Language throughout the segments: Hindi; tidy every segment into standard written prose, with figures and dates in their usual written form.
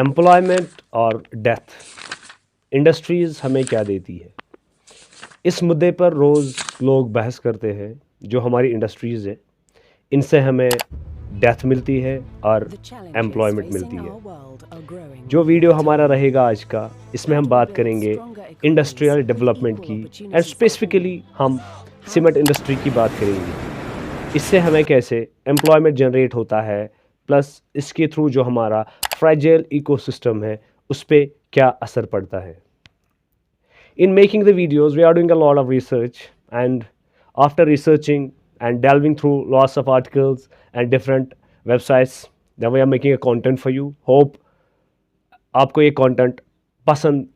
एम्प्लॉयमेंट और डेथ, इंडस्ट्रीज़ हमें क्या देती है? इस मुद्दे पर रोज़ लोग बहस करते हैं। जो हमारी इंडस्ट्रीज़ है, इनसे हमें डेथ मिलती है और एम्प्लॉयमेंट मिलती है। जो वीडियो हमारा रहेगा आज का, इसमें हम बात करेंगे इंडस्ट्रियल डेवलपमेंट की एंड स्पेसिफिकली हम सीमेंट इंडस्ट्री की बात करेंगे। इससे हमें कैसे एम्प्लॉयमेंट जनरेट होता है, प्लस इसके थ्रू जो हमारा फ्रेजाइल इकोसिस्टम है उस पर क्या असर पड़ता है। In making the videos, we are doing a lot of research, and after researching and delving through lots of articles and different websites, then we are making a content for you. Hope आपको ये कंटेंट पसंद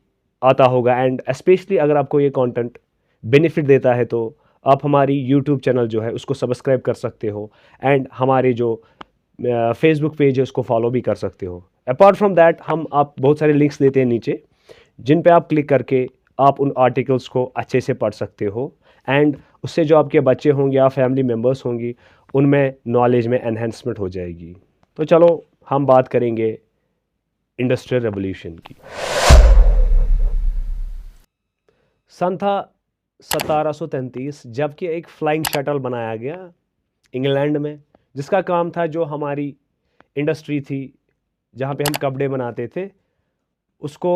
आता होगा, एंड स्पेशली अगर आपको ये कंटेंट बेनिफिट देता है तो आप हमारी यूट्यूब चैनल जो है उसको सब्सक्राइब कर सकते हो, एंड हमारे जो फेसबुक पेज है उसको फॉलो भी कर सकते हो। अपार्ट फ्रॉम दैट हम आप बहुत सारे लिंक्स देते हैं नीचे, जिन पे आप क्लिक करके आप उन आर्टिकल्स को अच्छे से पढ़ सकते हो, एंड उससे जो आपके बच्चे होंगे या फैमिली मेम्बर्स होंगी उनमें नॉलेज में एनहेंसमेंट हो जाएगी। तो चलो हम बात करेंगे इंडस्ट्रियल रेवोल्यूशन की। सन था 1733 जबकि एक फ्लाइंग शटल बनाया गया इंग्लैंड में, जिसका काम था जो हमारी इंडस्ट्री थी जहाँ पे हम कपड़े बनाते थे उसको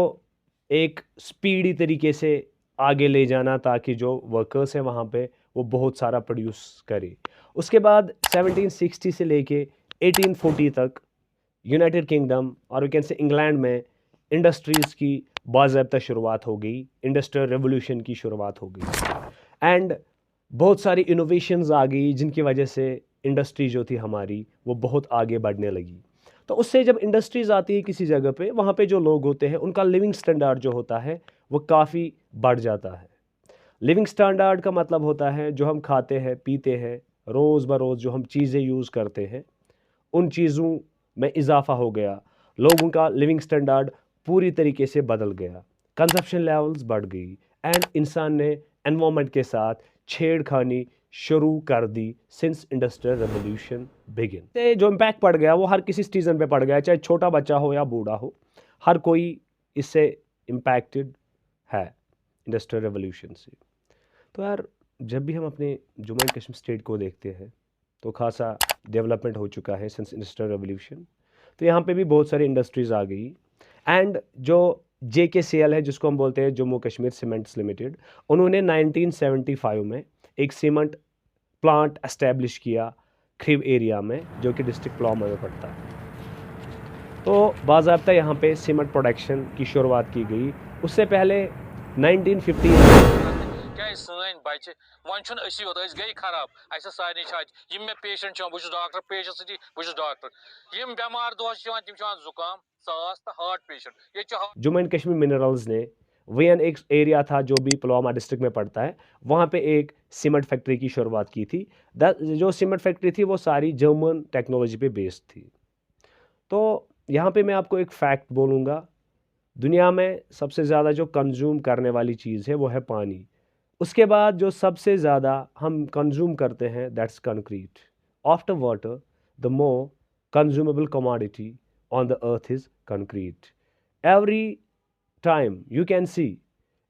एक स्पीडी तरीके से आगे ले जाना, ताकि जो वर्कर्स हैं वहाँ पे वो बहुत सारा प्रोड्यूस करे। उसके बाद 1760 से लेके 1840 तक यूनाइटेड किंगडम और वी कैन से इंग्लैंड में इंडस्ट्रीज़ की बाज़ाब्ता शुरुआत हो गई, इंडस्ट्रियल रेवोल्यूशन की शुरुआत हो गई, एंड बहुत सारी इनोवेशंस आ गई जिनकी वजह से इंडस्ट्री जो थी हमारी वो बहुत आगे बढ़ने लगी। तो उससे जब इंडस्ट्रीज़ आती है किसी जगह पे, वहाँ पे जो लोग होते हैं उनका लिविंग स्टैंडर्ड जो होता है वो काफ़ी बढ़ जाता है। लिविंग स्टैंडर्ड का मतलब होता है जो हम खाते हैं पीते हैं, रोज़ बरोज़ जो हम चीज़ें यूज़ करते हैं उन चीज़ों में इजाफा हो गया, लोगों का लिविंग स्टैंडर्ड पूरी तरीके से बदल गया, कंजप्शन लेवल्स बढ़ गई, एंड इंसान ने एनवायरनमेंट के साथ छेड़खानी शुरू कर दी सिंस इंडस्ट्रियल रेवोल्यूशन बिगिन। से जो इम्पैक्ट पड़ गया वो हर किसी सिटीज़न पे पड़ गया, चाहे छोटा बच्चा हो या बूढ़ा हो, हर कोई इससे इम्पैक्टेड है इंडस्ट्रियल रेवोल्यूशन से। तो यार जब भी हम अपने जम्मू एंड कश्मीर स्टेट को देखते हैं तो खासा डेवलपमेंट हो चुका है सिंस इंडस्ट्रियल रेवोल्यूशन। तो यहाँ पे भी बहुत सारी इंडस्ट्रीज़ आ गई, एंड जो JKCL है जिसको हम बोलते हैं जम्मू कश्मीर सीमेंट्स लिमिटेड, उन्होंने 1975 में एक सीमेंट प्लांट एस्टेब्लिश किया खरीब एरिया में, जो कि डिस्ट्रिक्ट पुलवामा में पड़ता है। तो बाज़ाब्ता यहाँ पे सीमेंट प्रोडक्शन की शुरुआत की गई। उससे पहले 1950 बच्चे वन असी योत गई खराब अस सारे यम मे पेशेंट बहुत डॉक्टर पेशेंट सी बहुत डॉक्टर यम बेमार दोह तम जुकाम सास तो हार्ट पेशेंट ये जम्मू एंड कश्मीर मिनरल्स ने वन एक एरिया था जो भी पुलवामा डिस्ट्रिक्ट में पड़ता है, वहाँ पे एक सीमेंट फैक्ट्री की शुरुआत की थी। जो सीमेंट फैक्ट्री थी वो सारी जर्मन टेक्नोलॉजी पे बेस्ड थी। तो यहाँ पे मैं आपको एक फैक्ट बोलूँगा, दुनिया में सबसे ज़्यादा जो कंज्यूम करने वाली चीज़ है वो है पानी। उसके बाद जो सबसे ज़्यादा हम कंज्यूम करते हैं that's concrete. After water the more consumable commodity on the earth is concrete. Every time you can see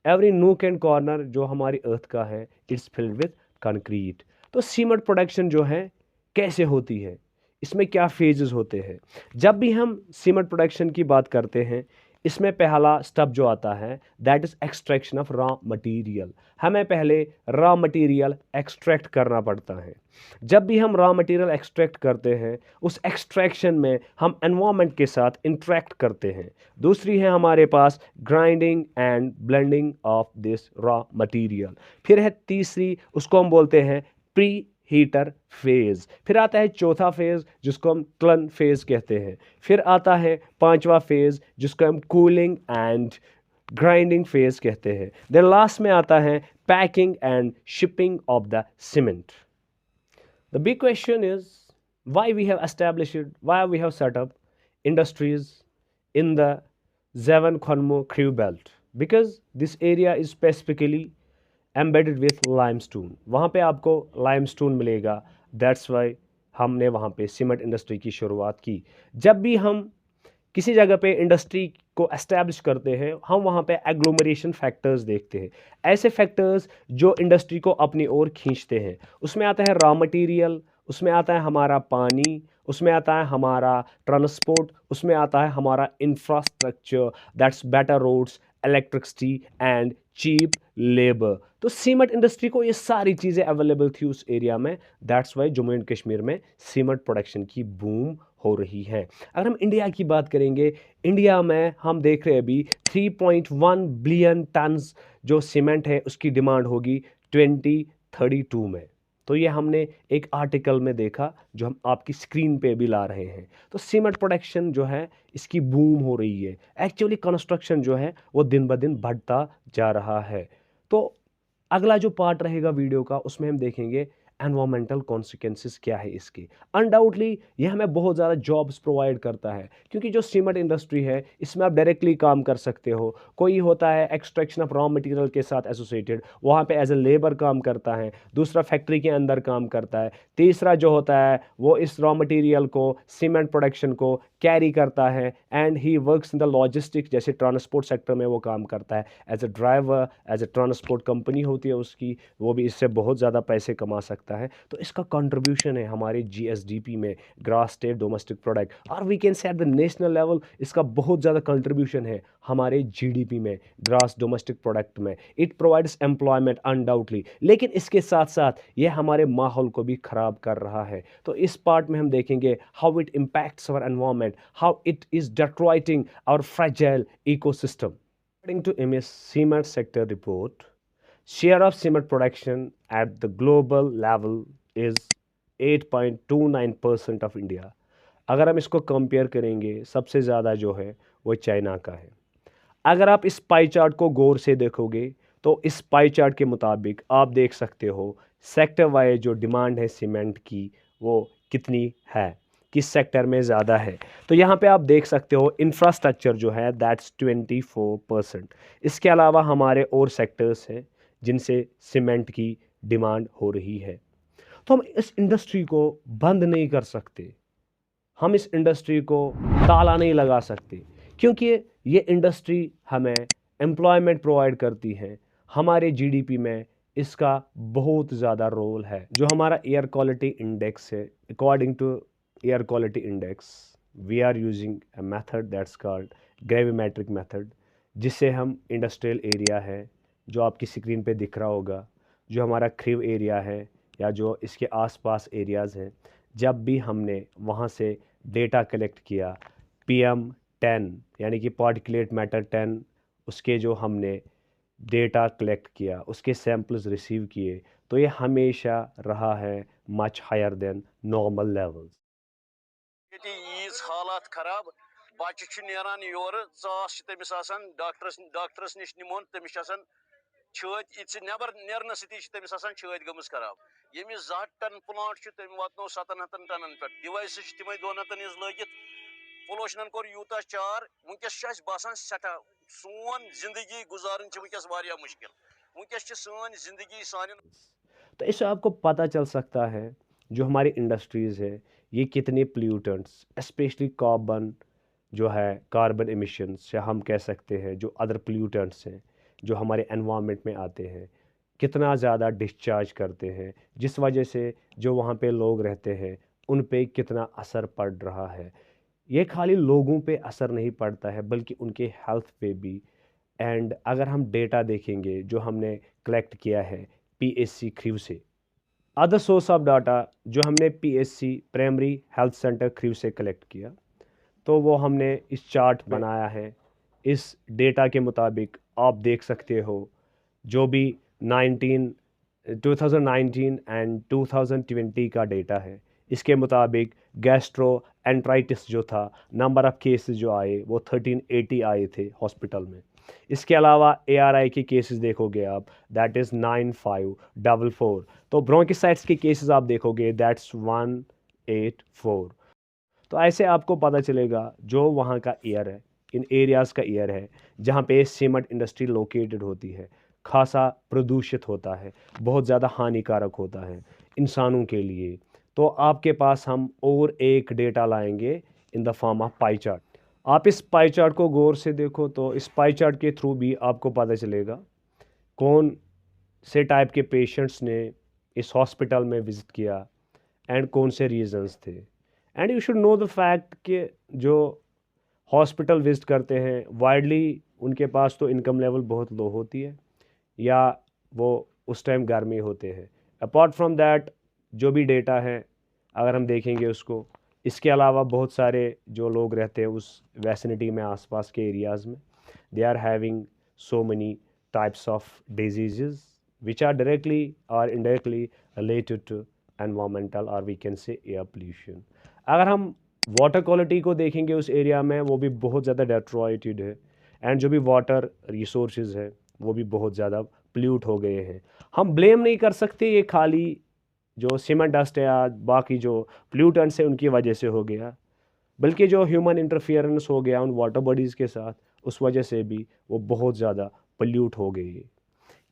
every nook and corner जो हमारी अर्थ का है इट्स फिल्ड विथ कंक्रीट। तो सीमेंट प्रोडक्शन जो है कैसे होती है, इसमें क्या फेजेस होते हैं? जब भी हम सीमेंट प्रोडक्शन की बात करते हैं इसमें पहला स्टेप जो आता है that is extraction of raw material. हमें पहले रॉ मटेरियल एक्सट्रैक्ट करना पड़ता है। जब भी हम रॉ मटेरियल एक्सट्रैक्ट करते हैं उस एक्सट्रैक्शन में हम एनवायरनमेंट के साथ इंटरेक्ट करते हैं। दूसरी है हमारे पास grinding and blending of this raw material. फिर है तीसरी, उसको हम बोलते हैं प्री हीटर फेज़। फिर आता है चौथा फेज़ जिसको हम क्लन फेज़ कहते हैं। फिर आता है पांचवा फेज़ जिसको हम कूलिंग एंड ग्राइंडिंग फेज़ कहते हैं। देन लास्ट में आता है packing and shipping of the cement. The big question is why we have established, why we have set up industries in the Zevan Khonmo Crew Belt, because this area is specifically embedded with limestone। वहाँ पे आपको limestone मिलेगा, that's why हमने वहाँ पे सीमेंट इंडस्ट्री की शुरुआत की। जब भी हम किसी जगह पे इंडस्ट्री को एस्टैब्लिश करते हैं, हम वहाँ पे एग्लोमरेशन फैक्टर्स देखते हैं। ऐसे फैक्टर्स जो इंडस्ट्री को अपनी ओर खींचते हैं, उसमें आता है रॉ मटेरियल, उसमें आता है हमारा पानी, उसमें आता है हमारा ट्रांसपोर्ट, उसमें आता है हमारा infrastructure, that's better roads, electricity and cheap labour. तो सीमेंट इंडस्ट्री को ये सारी चीज़ें अवेलेबल थी उस एरिया में, that's why Jammu and Kashmir में सीमेंट प्रोडक्शन की बूम हो रही है। अगर हम इंडिया की बात करेंगे, इंडिया में हम देख रहे हैं अभी 3.1 बिलियन टन्स जो सीमेंट है उसकी डिमांड होगी 2032 में। तो ये हमने एक आर्टिकल में देखा जो हम आपकी स्क्रीन पे भी ला रहे हैं। तो सीमेंट प्रोडक्शन जो है इसकी बूम हो रही है। एक्चुअली कंस्ट्रक्शन जो है वो दिन ब दिन बढ़ता जा रहा है। तो अगला जो पार्ट रहेगा वीडियो का उसमें हम देखेंगे एनवायरमेंटल कॉन्सिक्वेंसेस क्या है इसके। अनडाउटली ये हमें बहुत ज़्यादा जॉब्स प्रोवाइड करता है, क्योंकि जो सीमेंट इंडस्ट्री है इसमें आप डायरेक्टली काम कर सकते हो। कोई होता है एक्सट्रैक्शन ऑफ रॉ मटेरियल के साथ एसोसिएटेड, वहाँ पे एज ए लेबर काम करता है। दूसरा फैक्ट्री के अंदर काम करता है। तीसरा जो होता है वो इस रॉ मटेरियल को, सीमेंट प्रोडक्शन को कैरी करता है and he works in the logistic, जैसे ट्रांसपोर्ट सेक्टर में वो काम करता है as a driver, as a transport company होती है उसकी, वो भी इससे बहुत ज़्यादा पैसे कमा सकता है। तो इसका कंट्रीब्यूशन है हमारे जीएसडीपी में, ग्रॉस स्टेट डोमेस्टिक प्रोडक्ट, और we can say at the national level इसका बहुत ज़्यादा कंट्रीब्यूशन है हमारे जीडीपी में, ग्रॉस डोमेस्टिक प्रोडक्ट में। इट प्रोवाइड्स एम्प्लॉयमेंट अनडाउटली, लेकिन इसके साथ साथ ये हमारे माहौल को भी ख़राब कर रहा है। तो इस पार्ट में हम देखेंगे how it impacts our environment, how it is destroying our fragile ecosystem. According to MS Cement Sector Report, share of cement production at the global level is 8.29% of India। अगर हम इसको कंपेयर करेंगे, सबसे ज़्यादा जो है वो चाइना का है। अगर आप इस पाई चार्ट को गौर से देखोगे तो इस पाई चार्ट के मुताबिक आप देख सकते हो सेक्टर वाइज जो डिमांड है सीमेंट की वो कितनी है, किस सेक्टर में ज़्यादा है। तो यहाँ पे आप देख सकते हो इंफ्रास्ट्रक्चर जो है दैट्स 24%। इसके अलावा हमारे और सेक्टर्स हैं जिनसे सीमेंट की डिमांड हो रही है। तो हम इस इंडस्ट्री को बंद नहीं कर सकते, हम इस इंडस्ट्री को ताला नहीं लगा सकते, क्योंकि ये इंडस्ट्री हमें एम्प्लॉयमेंट प्रोवाइड करती है। हमारे जीडीपी में इसका बहुत ज़्यादा रोल है। जो हमारा एयर क्वालिटी इंडेक्स है, according to air quality index we are using a method that's called gravimetric method, जिससे हम इंडस्ट्रियल एरिया है जो आपकी स्क्रीन पे दिख रहा होगा, जो हमारा क्रीव एरिया है या जो इसके आसपास एरियाज़ हैं, जब भी हमने वहाँ से डेटा कलेक्ट किया PM10 यानी कि पार्टिकुलेट मैटर 10, उसके जो हमने डेटा कलेक्ट किया, उसके सैम्पल्स रिसीव किए, तो ये हमेशा रहा है much higher than normal levels. यीज हालात खराब, बच्चे छु नेरान योर ास तमिस डॉक्टरस निश निमोन तमिस छत इत नबर नेरन सती तमिस छत गमस खराब। यमिस 2 टन प्लांट तम वातो 700 टनन पे, डिवाइस तम 200 इज लगित, पोल्यूशन कोर यूता चार, वनकस बासान सठा सोन जिंदगी गुजारन वनकस वारिया मुश्किल, वनकस सान जिंदगी सान। तो इससे आपको पता चल सकता है जो हमारी इंडस्ट्रीज़ है ये कितने प्ल्यूटेंट्स, स्पेशली कार्बन जो है, कार्बन एमिशंस या हम कह सकते हैं जो अदर प्ल्यूटेंट्स हैं जो हमारे एनवायरनमेंट में आते हैं, कितना ज़्यादा डिस्चार्ज करते हैं, जिस वजह से जो वहाँ पे लोग रहते हैं उन पे कितना असर पड़ रहा है। ये खाली लोगों पे असर नहीं पड़ता है बल्कि उनके हेल्थ पे भी। एंड अगर हम डेटा देखेंगे जो हमने कलेक्ट किया है PSC क्रीव से, अदर सोर्स ऑफ डाटा जो हमने PSC primary health centre crew से कलेक्ट किया, तो वो हमने इस चार्ट बनाया है। इस डेटा के मुताबिक आप देख सकते हो जो भी 2019 एंड 2020 का डेटा है, इसके मुताबिक गैस्ट्रो एंट्राइटिस जो था, नंबर ऑफ़ केसेस जो आए वो 1380 आए थे हॉस्पिटल में। इसके अलावा ARI के केसेस देखोगे आप, दैट इज़ 9544। तो ब्रोंकिसाइट्स के केसेस आप देखोगे दैट्स 184। तो ऐसे आपको पता चलेगा जो वहाँ का एयर है, इन एरियाज़ का एयर है जहाँ पे सीमेंट इंडस्ट्री लोकेटेड होती है, खासा प्रदूषित होता है, बहुत ज़्यादा हानिकारक होता है इंसानों के लिए। तो आपके पास हम और एक डेटा लाएंगे in the form of pie chart. आप इस पाई चार्ट को गौर से देखो तो इस पाई चार्ट के थ्रू भी आपको पता चलेगा कौन से टाइप के पेशेंट्स ने इस हॉस्पिटल में विज़िट किया एंड कौन से रीजंस थे। And you should know the fact कि जो हॉस्पिटल विज़िट करते हैं वाइडली उनके पास तो इनकम लेवल बहुत लो होती है या वो उस टाइम घर में होते हैं। अपार्ट फ्रॉम दैट जो भी डेटा है अगर हम देखेंगे उसको, इसके अलावा बहुत सारे जो लोग रहते हैं उस वैसिनिटी में आसपास के एरियाज़ में, they are having so many types of diseases which are directly or indirectly related to environmental or we can say air pollution। अगर हम वाटर क्वालिटी को देखेंगे उस एरिया में, वो भी बहुत ज़्यादा डेट्रॉइटेड है एंड जो भी वाटर रिसोर्सेज है वो भी बहुत ज़्यादा पोल्यूट हो गए हैं। हम ब्लेम नहीं कर सकते ये खाली जो सीमेंट डस्ट है या बाकी जो पोल्यूटेंट्स है उनकी वजह से हो गया, बल्कि जो ह्यूमन इंटरफियरेंस हो गया उन वाटर बॉडीज़ के साथ, उस वजह से भी वो बहुत ज़्यादा पोल्यूट हो गई।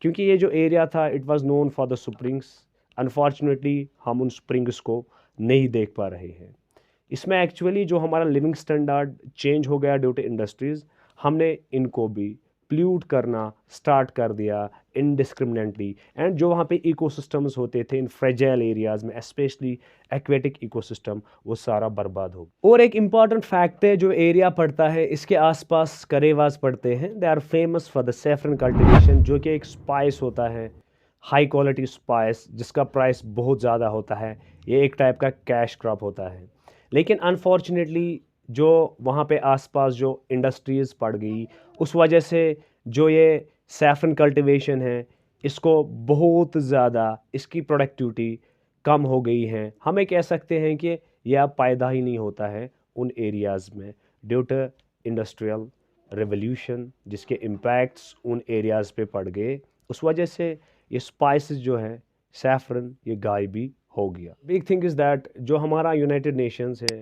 क्योंकि ये जो एरिया था it was known for the springs, unfortunately हम उन स्प्रिंग्स को नहीं देख पा रहे हैं। इसमें एक्चुअली जो हमारा लिविंग स्टैंडर्ड चेंज हो गया ड्यू टू इंडस्ट्रीज़, हमने इनको भी पोल्यूट करना स्टार्ट कर दिया इनडिस्क्रिमिनेटली एंड जो वहाँ पे इकोसिस्टम्स होते थे इन फ्रेजाइल एरियाज़ में, स्पेशली एक्वेटिक इकोसिस्टम, वो सारा बर्बाद हो गया। और एक इम्पॉर्टेंट फैक्ट है, जो एरिया पड़ता है इसके आसपास करेवास पड़ते हैं, they are famous for the saffron cultivation, जो कि एक स्पाइस होता है, हाई क्वालिटी स्पाइस जिसका प्राइस बहुत ज़्यादा होता है। ये एक टाइप का कैश क्रॉप होता है, लेकिन अनफॉर्चुनेटली जो वहाँ पे आसपास जो इंडस्ट्रीज़ पड़ गई उस वजह से जो ये सैफरन कल्टिवेशन है इसको बहुत ज़्यादा इसकी प्रोडक्टिविटी कम हो गई है। हमें कह सकते हैं कि यह अब पैदा ही नहीं होता है उन एरियाज़ में ड्यू टू इंडस्ट्रियल रेवोल्यूशन, जिसके इम्पैक्ट्स उन एरियाज़ पे पड़ गए। उस वजह से ये स्पाइसेस जो है सैफरन ये गायब भी हो गया। बिग थिंग इज़ दैट जो हमारा यूनाइटेड नेशंस है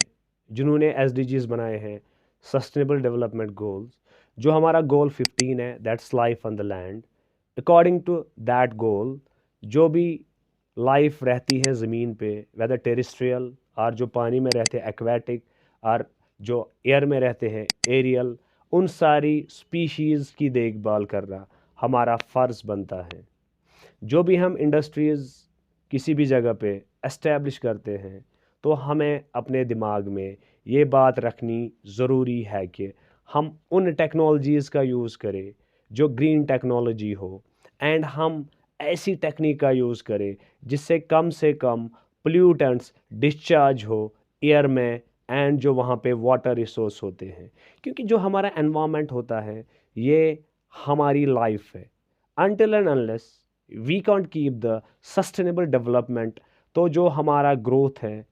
जिन्होंने SDGs बनाए हैं, सस्टेनेबल डेवलपमेंट गोल्स, जो हमारा गोल 15 है that's life on the land, according to that goal जो भी लाइफ रहती है ज़मीन पे, वेदर टेरेस्ट्रियल और जो पानी में रहते हैं एक्वेटिक और जो एयर में रहते हैं एरियल, उन सारी स्पीशीज़ की देखभाल करना हमारा फ़र्ज़ बनता है। जो भी हम इंडस्ट्रीज़ किसी भी जगह पे एस्टेब्लिश करते हैं तो हमें अपने दिमाग में ये बात रखनी ज़रूरी है कि हम उन टेक्नोलॉजीज़ का यूज़ करें जो ग्रीन टेक्नोलॉजी हो एंड हम ऐसी टेक्निक का यूज़ करें जिससे कम से कम पोल्यूटेंट्स डिस्चार्ज हो एयर में एंड जो वहाँ पे वाटर रिसोर्स होते हैं। क्योंकि जो हमारा एनवायरनमेंट होता है ये हमारी लाइफ है। Until and unless we can't keep the sustainable development, तो जो हमारा ग्रोथ है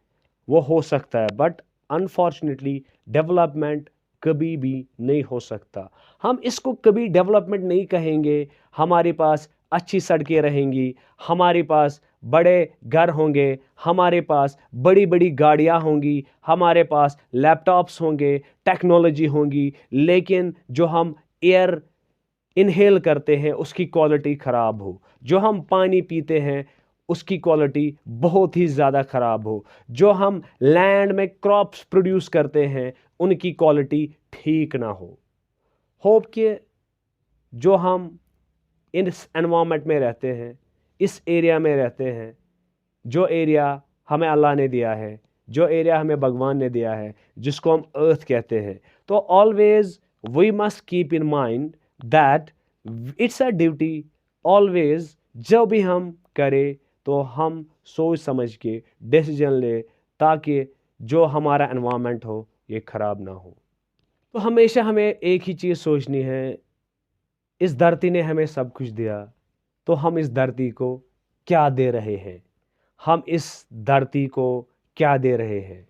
वो हो सकता है बट अनफॉर्चुनेटली डेवलपमेंट कभी भी नहीं हो सकता। हम इसको कभी डेवलपमेंट नहीं कहेंगे। हमारे पास अच्छी सड़कें रहेंगी, हमारे पास बड़े घर होंगे, हमारे पास बड़ी बड़ी गाड़ियाँ होंगी, हमारे पास लैपटॉप्स होंगे, टेक्नोलॉजी होंगी, लेकिन जो हम एयर इनहेल करते हैं उसकी क्वालिटी ख़राब हो, जो हम पानी पीते हैं उसकी क्वालिटी बहुत ही ज़्यादा ख़राब हो, जो हम लैंड में क्रॉप्स प्रोड्यूस करते हैं उनकी क्वालिटी ठीक ना हो। होप कि जो हम इस एनवायरनमेंट में रहते हैं, इस एरिया में रहते हैं, जो एरिया हमें अल्लाह ने दिया है, जो एरिया हमें भगवान ने दिया है, जिसको हम अर्थ कहते हैं, तो always we must keep in mind that it's a duty always, जब भी हम करें तो हम सोच समझ के डिसीजन ले ताकि जो हमारा एनवायरनमेंट हो ये ख़राब ना हो। तो हमेशा हमें एक ही चीज़ सोचनी है, इस धरती ने हमें सब कुछ दिया तो हम इस धरती को क्या दे रहे हैं, हम इस धरती को क्या दे रहे हैं,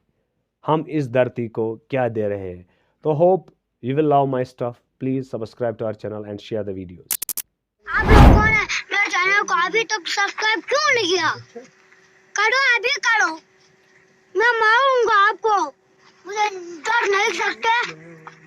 हम इस धरती को क्या दे रहे हैं। तो hope you will love my stuff. Please subscribe to our channel and share the videos. आप लोगों ने मेरे चैनल को अभी तक सब्सक्राइब क्यों नहीं किया? करो, अभी करो, मैं मारूंगा आपको, मुझे डर नहीं सकते।